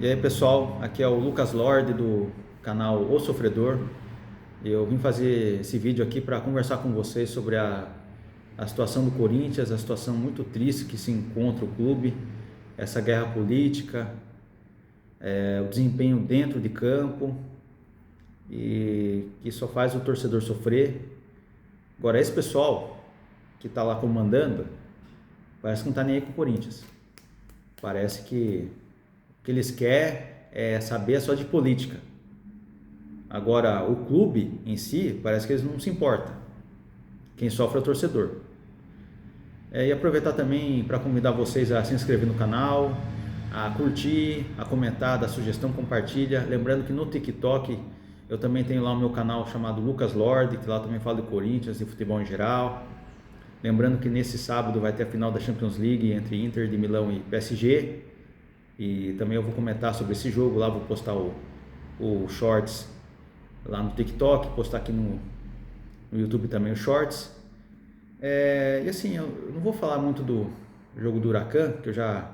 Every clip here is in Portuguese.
E aí pessoal, aqui é o Lucas Lorde do canal O Sofredor. Eu vim fazer esse vídeo aqui para conversar com vocês sobre a situação do Corinthians, a situação muito triste que se encontra o clube, essa guerra política, o desempenho dentro de campo e que só faz o torcedor sofrer. Agora esse pessoal que está lá comandando parece que não está nem aí com o Corinthians. Parece que o que eles querem é saber só de política. Agora, o clube em si, parece que eles não se importam. Quem sofre é o torcedor. E aproveitar também para convidar vocês a se inscrever no canal, a curtir, a comentar, dar sugestão, compartilha. Lembrando que no TikTok eu também tenho lá o meu canal chamado Lucas Lorde, que lá também falo de Corinthians e futebol em geral. Lembrando que nesse sábado vai ter a final da Champions League entre Inter de Milão e PSG. E também eu vou comentar sobre esse jogo lá, vou postar o Shorts lá no TikTok, postar aqui no YouTube também os Shorts. E assim, eu não vou falar muito do jogo do Huracan, que eu já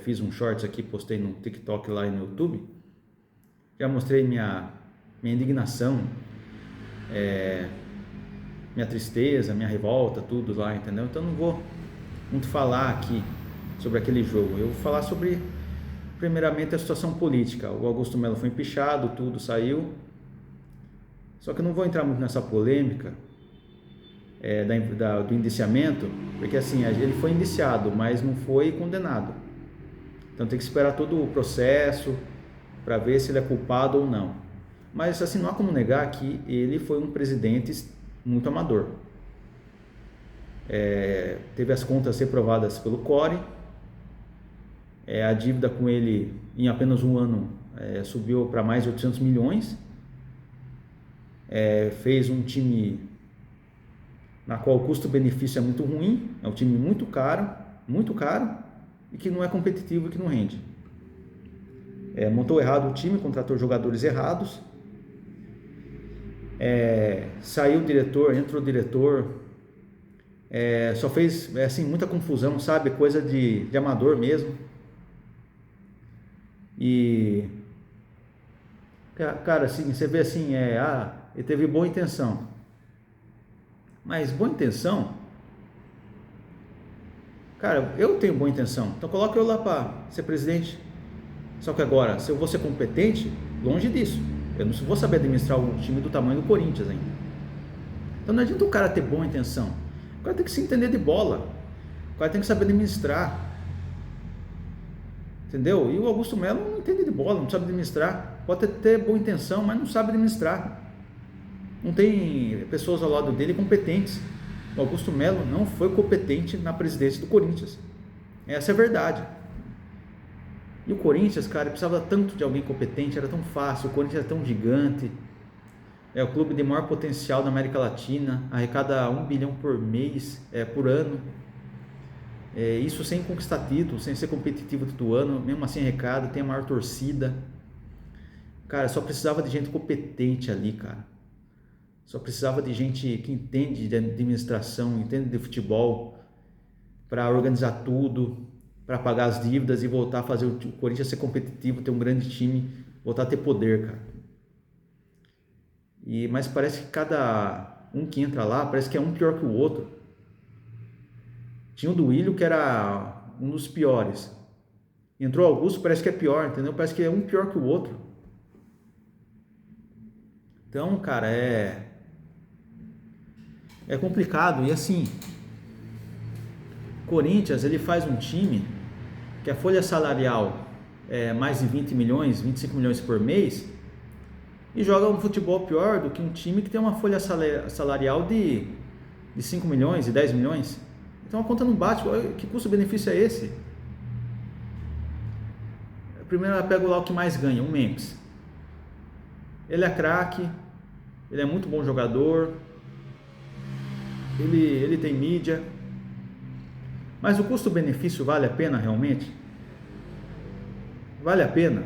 fiz um Shorts aqui, postei no TikTok lá e no YouTube. Já mostrei minha indignação, minha tristeza, minha revolta, tudo lá, entendeu? Então não vou muito falar aqui sobre aquele jogo. Eu vou falar sobre, primeiramente, a situação política. O Augusto Melo foi empichado, tudo saiu. Só que eu não vou entrar muito nessa polêmica do indiciamento, porque assim, ele foi indiciado, mas não foi condenado. Então tem que esperar todo o processo para ver se ele é culpado ou não. Mas assim, não há como negar que ele foi um presidente muito amador. Teve as contas reprovadas pelo CORE. A dívida com ele em apenas um ano subiu para mais de 800 milhões. Fez um time na qual o custo-benefício é muito ruim, é um time muito caro e que não é competitivo e que não rende. Montou errado o time, contratou jogadores errados, saiu o diretor, entrou o diretor, só fez assim, muita confusão, sabe, coisa de amador mesmo. E cara, assim, você vê assim, ele teve boa intenção, mas boa intenção, cara, eu tenho boa intenção, então coloca eu lá para ser presidente. Só que agora, se eu vou ser competente, longe disso, eu não vou saber administrar um time do tamanho do Corinthians ainda. Então não adianta o cara ter boa intenção, o cara tem que se entender de bola, o cara tem que saber administrar. Entendeu? E o Augusto Melo não entende de bola, não sabe administrar. Pode ter boa intenção, mas não sabe administrar. Não tem pessoas ao lado dele competentes. O Augusto Melo não foi competente na presidência do Corinthians. Essa é a verdade. E o Corinthians, cara, precisava tanto de alguém competente, era tão fácil. O Corinthians é tão gigante. É o clube de maior potencial da América Latina, arrecada 1 bilhão por mês, por ano. Isso sem conquistar título, sem ser competitivo todo ano, mesmo assim arrecada, tem a maior torcida. Cara, só precisava de gente competente ali, cara. Só precisava de gente que entende de administração, entende de futebol, para organizar tudo, para pagar as dívidas e voltar a fazer o Corinthians ser competitivo, ter um grande time, voltar a ter poder, cara. Mas parece que cada um que entra lá, parece que é um pior que o outro. Tinha o Duílio, que era um dos piores. Entrou o Augusto, parece que é pior, entendeu? Parece que é um pior que o outro. Então, cara, é complicado. E assim, Corinthians, ele faz um time que a folha salarial é mais de 20 milhões, 25 milhões por mês, e joga um futebol pior do que um time que tem uma folha salarial de 5 milhões e 10 milhões. Então a conta não bate. Que custo-benefício é esse? Primeiro ela pega lá o que mais ganha, o Memphis. Ele é craque, ele é muito bom jogador, ele tem mídia, mas o custo-benefício vale a pena realmente? Vale a pena?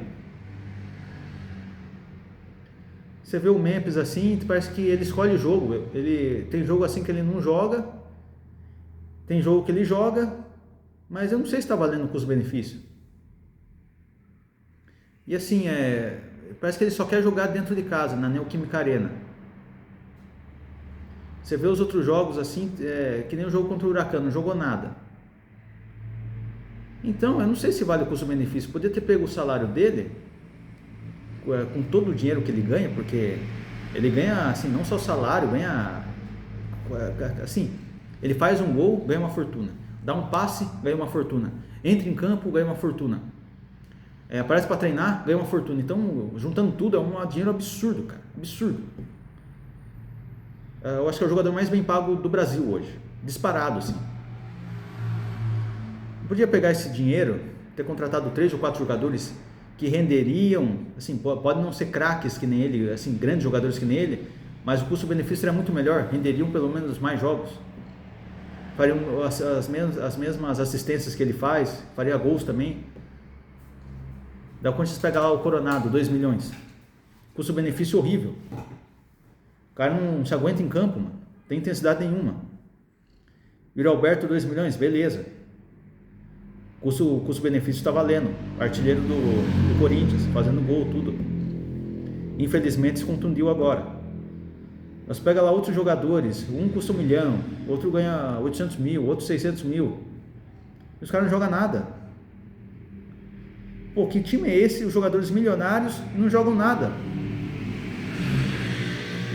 Você vê o Memphis assim, parece que ele escolhe o jogo. Ele tem jogo assim que ele não joga, tem jogo que ele joga, mas eu não sei se está valendo o custo-benefício. E assim, parece que ele só quer jogar dentro de casa, na Neoquímica Arena. Você vê os outros jogos assim, que nem o jogo contra o Huracan, não jogou nada. Então, eu não sei se vale o custo-benefício. Podia ter pego o salário dele, com todo o dinheiro que ele ganha, porque ele ganha, assim, não só o salário, ganha, assim, ele faz um gol, ganha uma fortuna. Dá um passe, ganha uma fortuna. Entra em campo, ganha uma fortuna. Aparece para treinar, ganha uma fortuna. Então, juntando tudo, é um dinheiro absurdo, cara. Absurdo. Eu acho que é o jogador mais bem pago do Brasil hoje. Disparado, assim. Eu podia pegar esse dinheiro, ter contratado 3 ou 4 jogadores que renderiam, assim, pode não ser craques que nem ele, assim, grandes jogadores que nem ele, mas o custo-benefício seria muito melhor, renderiam pelo menos mais jogos. Fariam as mesmas assistências que ele faz, faria gols também. Da Corinthians pega lá o Coronado, 2 milhões. Custo-benefício horrível. O cara não se aguenta em campo, mano. Não tem intensidade nenhuma. Yuri Alberto, 2 milhões, beleza. Custo-benefício está valendo. Artilheiro do Corinthians, fazendo gol, tudo. Infelizmente se contundiu agora. Nós pega lá outros jogadores, um custa 1 milhão, outro ganha 800 mil, outro 600 mil. Os caras não jogam nada. Pô, que time é esse? Os jogadores milionários não jogam nada.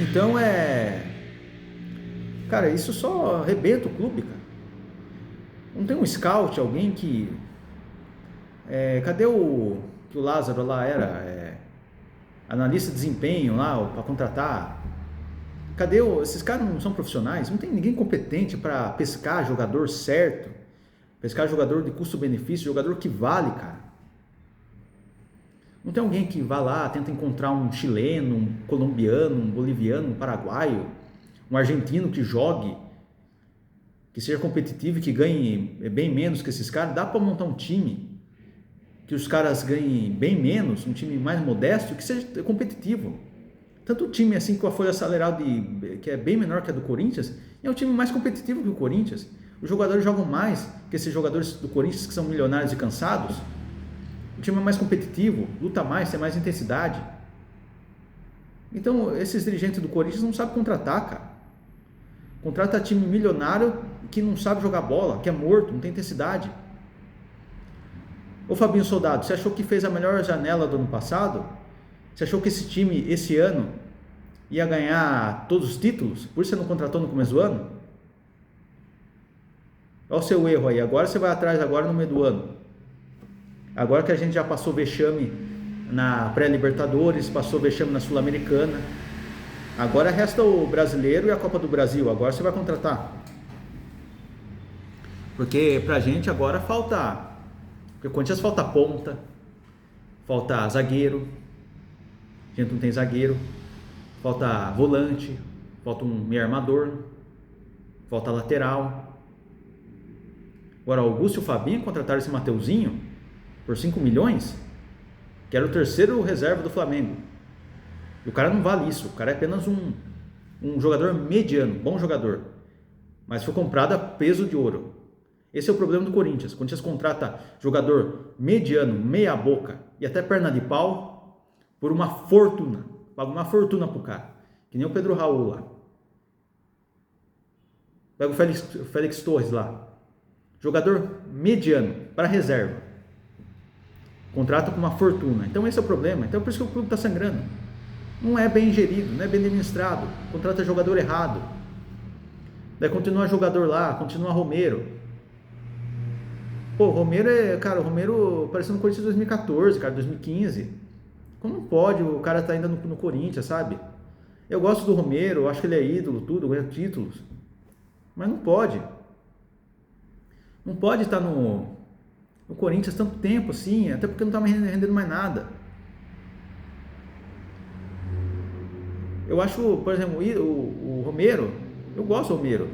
Então cara, isso só arrebenta o clube, cara. Não tem um scout, alguém que... cadê que o Lázaro lá era? Analista de desempenho lá, para contratar. Cadê esses caras não são profissionais? Não tem ninguém competente para pescar jogador certo, pescar jogador de custo-benefício, jogador que vale, cara. Não tem alguém que vá lá, tenta encontrar um chileno, um colombiano, um boliviano, um paraguaio, um argentino que jogue, que seja competitivo e que ganhe bem menos que esses caras. Dá para montar um time que os caras ganhem bem menos, um time mais modesto, que seja competitivo. Tanto o time assim com a folha salarial que é bem menor que a do Corinthians, é um time mais competitivo que o Corinthians. Os jogadores jogam mais que esses jogadores do Corinthians que são milionários e cansados. O time é mais competitivo, luta mais, tem mais intensidade. Então, esses dirigentes do Corinthians não sabem contratar, cara. Contrata time milionário que não sabe jogar bola, que é morto, não tem intensidade. Ô Fabinho Soldado, você achou que fez a melhor janela do ano passado? Você achou que esse time, esse ano, ia ganhar todos os títulos? Por isso você não contratou no começo do ano? Olha o seu erro aí. Agora você vai atrás agora no meio do ano. Agora que a gente já passou vexame na pré-Libertadores, passou vexame na Sul-Americana, agora resta o Brasileiro e a Copa do Brasil. Agora você vai contratar. Porque pra gente agora falta... Porque o Corinthians falta ponta, falta zagueiro, a gente não tem zagueiro, falta volante, falta um meio armador, falta lateral. Agora, Augusto e o Fabinho contrataram esse Mateuzinho por 5 milhões, que era o terceiro reserva do Flamengo. E o cara não vale isso, o cara é apenas um jogador mediano, bom jogador, mas foi comprado a peso de ouro. Esse é o problema do Corinthians. O Corinthians contrata jogador mediano, meia boca e até perna de pau por uma fortuna. Paga uma fortuna pro cara. Que nem o Pedro Raul lá. Pega o Félix Torres lá. Jogador mediano para reserva. Contrata com uma fortuna. Então esse é o problema. Então é por isso que o clube está sangrando. Não é bem gerido, não é bem administrado. Contrata jogador errado. Daí continua jogador lá, continua Romero. Pô, o Romero o Romero apareceu no Corinthians em 2014, cara, 2015. Como não pode? O cara tá ainda no Corinthians, sabe? Eu gosto do Romero, acho que ele é ídolo, tudo, ganha títulos. Mas não pode. Não pode estar no Corinthians tanto tempo assim, até porque não tá rendendo mais nada. Eu acho, por exemplo, o Romero, eu gosto do Romero.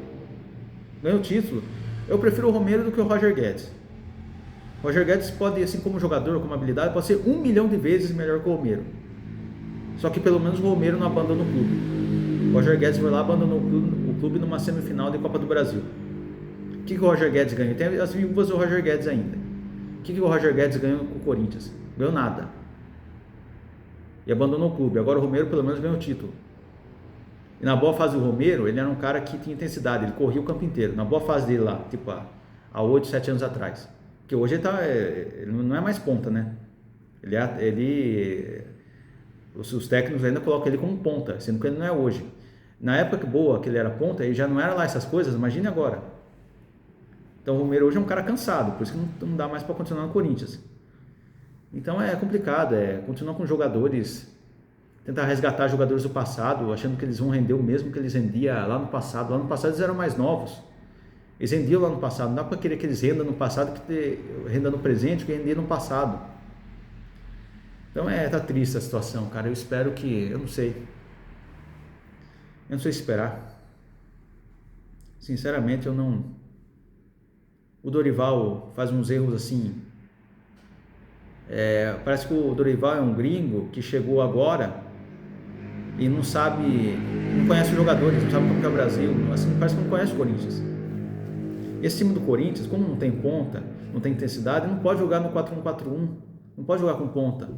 Ganhou o título. Eu prefiro o Romero do que o Roger Guedes. Roger Guedes pode, assim como jogador, como habilidade, pode ser 1 milhão de vezes melhor que o Romero. Só que pelo menos o Romero não abandona o clube. O Roger Guedes foi lá e abandonou o clube numa semifinal de Copa do Brasil. O que o Roger Guedes ganhou? Tem as viúvas do Roger Guedes ainda. O que o Roger Guedes ganhou com o Corinthians? Ganhou nada. e abandonou o clube. Agora o Romero pelo menos ganhou o título. E na boa fase do Romero, ele era um cara que tinha intensidade, ele corria o campo inteiro. Na boa fase dele lá, tipo há 8, 7 anos atrás. Porque hoje ele não é mais ponta, né? Os técnicos ainda colocam ele como ponta, sendo que ele não é hoje. Na época boa que ele era ponta, ele já não era lá essas coisas, imagine agora. Então o Romero hoje é um cara cansado, por isso que não dá mais para continuar no Corinthians. Então é complicado, continuar com jogadores, tentar resgatar jogadores do passado, achando que eles vão render o mesmo que eles rendiam lá no passado. Lá no passado eles eram mais novos, eles rendiam lá no passado, não dá para querer que eles rendam no passado, que rendam no presente, que rendiam no passado. Então tá triste a situação, cara. Eu espero que, eu não sei esperar. Sinceramente, eu não. O Dorival faz uns erros assim. Parece que o Dorival é um gringo que chegou agora e não sabe, não conhece os jogadores, não sabe como que é o Brasil, assim, parece que não conhece o Corinthians. Esse time do Corinthians, como não tem ponta, não tem intensidade, não pode jogar no 4-1-4-1, não pode jogar com ponta. Tem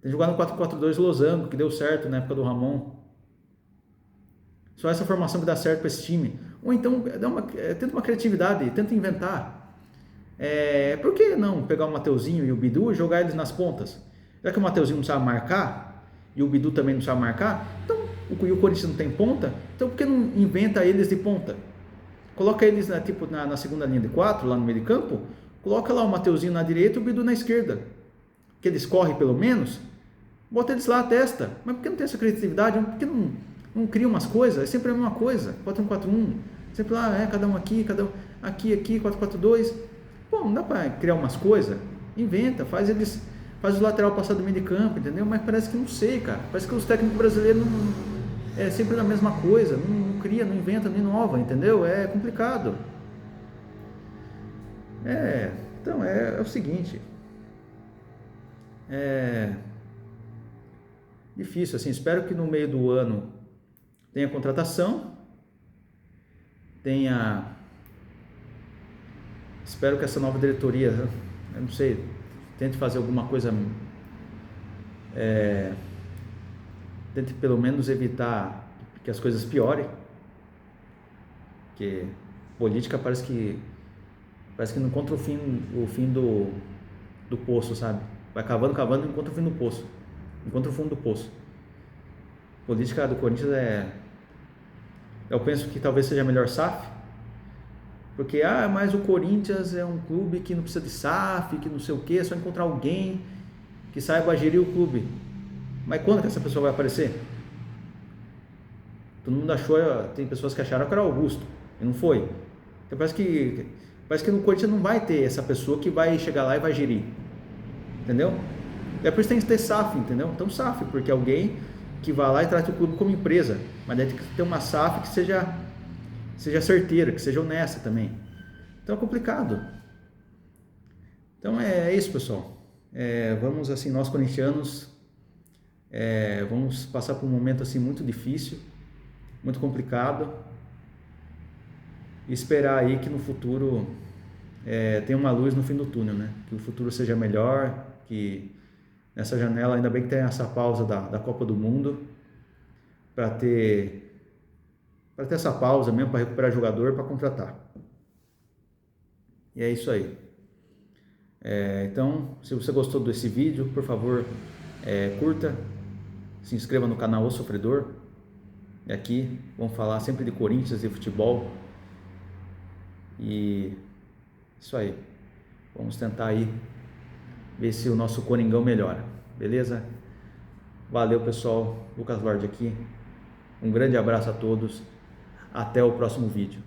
que jogar no 4-4-2 losango, que deu certo na época do Ramon. Só essa formação que dá certo para esse time. Ou então, tenta uma criatividade, tenta inventar. Por que não pegar o Mateuzinho e o Bidu e jogar eles nas pontas? Já que o Mateuzinho não sabe marcar, e o Bidu também não sabe marcar, então o Corinthians não tem ponta, então por que não inventa eles de ponta? Coloca eles na segunda linha de 4, lá no meio de campo, coloca lá o Mateuzinho na direita e o Bidu na esquerda. Que eles correm pelo menos, bota eles lá à testa. Mas por que não tem essa criatividade? Por que não cria umas coisas? É sempre a mesma coisa, 4-1-4-1, sempre lá, cada um aqui, 4-4-2. Pô, não dá para criar umas coisas? Inventa, faz o lateral passar do meio de campo, entendeu? Mas parece que não sei, cara. Parece que os técnicos brasileiros é sempre a mesma coisa, não cria, não inventa, não inova, entendeu? É complicado. Então é o seguinte. Difícil, assim, espero que no meio do ano tenha contratação, espero que essa nova diretoria, eu não sei, tente fazer alguma coisa, tente pelo menos evitar que as coisas piorem, porque política parece que não encontra o fim do poço, sabe? Vai cavando e encontra o fim do poço, encontra o fundo do poço. Política do Corinthians eu penso que talvez seja a melhor SAF, porque mas o Corinthians é um clube que não precisa de SAF, que não sei o que, é só encontrar alguém que saiba gerir o clube. Mas quando que essa pessoa vai aparecer? Todo mundo achou, tem pessoas que acharam que era Augusto, e não foi. Então parece que no Corinthians não vai ter essa pessoa que vai chegar lá e vai gerir, entendeu? É por isso que tem que ter SAF, entendeu? Então SAF, porque alguém que vai lá e trata o clube como empresa, mas deve ter uma SAF que seja certeira, que seja honesta também. Então é complicado. Então é isso, pessoal. Vamos assim, nós corintianos, vamos passar por um momento assim muito difícil, muito complicado, e esperar aí que no futuro tenha uma luz no fim do túnel, né? Que o futuro seja melhor, que nessa janela, ainda bem que tem essa pausa da Copa do Mundo, para ter essa pausa mesmo, para recuperar jogador, para contratar. E é isso aí. Então, se você gostou desse vídeo, por favor, curta, se inscreva no canal O Sofredor. E aqui vamos falar sempre de Corinthians e futebol. E isso aí. Vamos tentar aí ver se o nosso Coringão melhora, beleza? Valeu, pessoal. Lucas Lorde aqui. Um grande abraço a todos. Até o próximo vídeo.